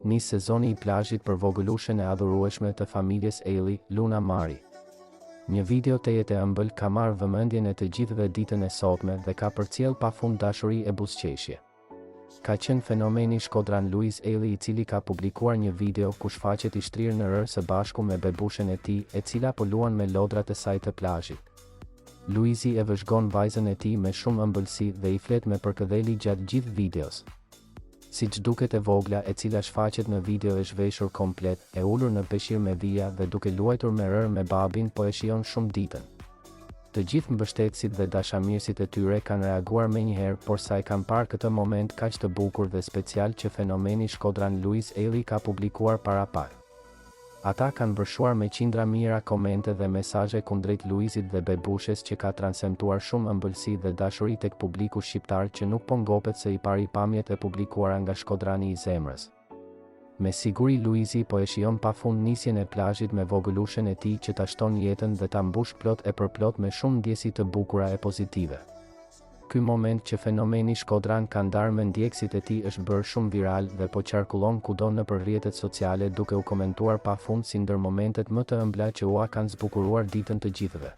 nis sezoni i plazhit për vogëlushën e adhurueshme të familjes Ailey, Luna Mari. Një video të jetë e ëmbël ka marrë vëmendjen e të gjithëve ditën e sotme dhe ka përcjell pafund dashuri e buzëqeshje. Ka qenë fenomeni shkodran Louise Ailey, i cili ka publikuar një video ku shfaqet i shtrirë në rër së bashku me bebushen e tij, e cila po luan me lodrat e saj të plazhit. Louise e vëzhgon vajzën e tij me shumë ëmbëlsi dhe i flet me përkëdheli gjatë gjithë videos. Siç duket, e vogla, e cila shfaqet në video, është veshur komplet, e ulur në peshqir me vija dhe duke luajtur me rër me babin, po e shijon shumë ditën. Të gjithë mbështetësit dhe dashamirësit e tyre kanë reaguar menjëherë, por sa e kanë parë këtë moment kaq të bukur dhe special që fenomeni shkodran Louise Ailey ka publikuar para pak. Ata kanë vërshuar me qindra mijëra komente dhe mesazhe kundrejt Louisit dhe bebushes, që ka transmetuar shumë ëmbëlsi dhe dashuri tek publiku shqiptar, që nuk po ngopet se i pari pamjet e publikuara nga shkodrani i zemrës. Me siguri Louisi po e shijon pafund nisjen e plazhit me vogëlushen e tij, që ta shton jetën dhe ta mbush plot e përplot me shumë ndjesi të bukura e pozitive. Ky moment që fenomeni shkodran ka ndarë me ndjekësit e tij është bërë shumë viral dhe po qarkullon kudo nëpër rrjetet sociale, duke u komentuar pafund si ndër momentet më të ëmbla që ua kanë zbukuruar ditën të gjithëve.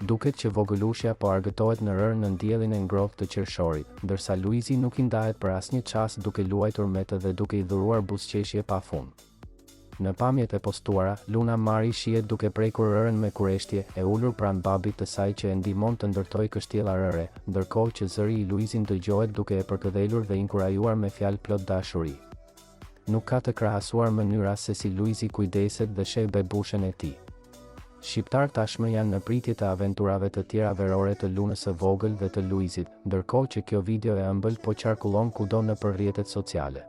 Duket që vogëlushja po argëtohet në rër në ndjellin e ngrohtë të qershorit, ndërsa Louisi nuk i ndahet për asnjë çast, duke luajtur me të dhe duke i dhuruar buzëqeshje pafund. Në pamjet e postuara, Luna Mari shihet duke prekur rërën me kureshtje, e ulur pranë babit të saj që e ndihmon të ndërtojë kështjella rëre, ndërkohë që zëri i Louisin dëgjohet duke e përkëdhelur dhe inkurajuar me fjalë plot dashuri. Nuk ka të krahasuar mënyra se si Louisi kujdeset dhe sheh bebushen e tij. Shqiptar tashmë janë në pritje të aventurave të tjera verore të Lunës së vogël dhe të Louisit, ndërkohë që kjo video e ëmbël po qarkullon kudo nëpër rrjetet sociale.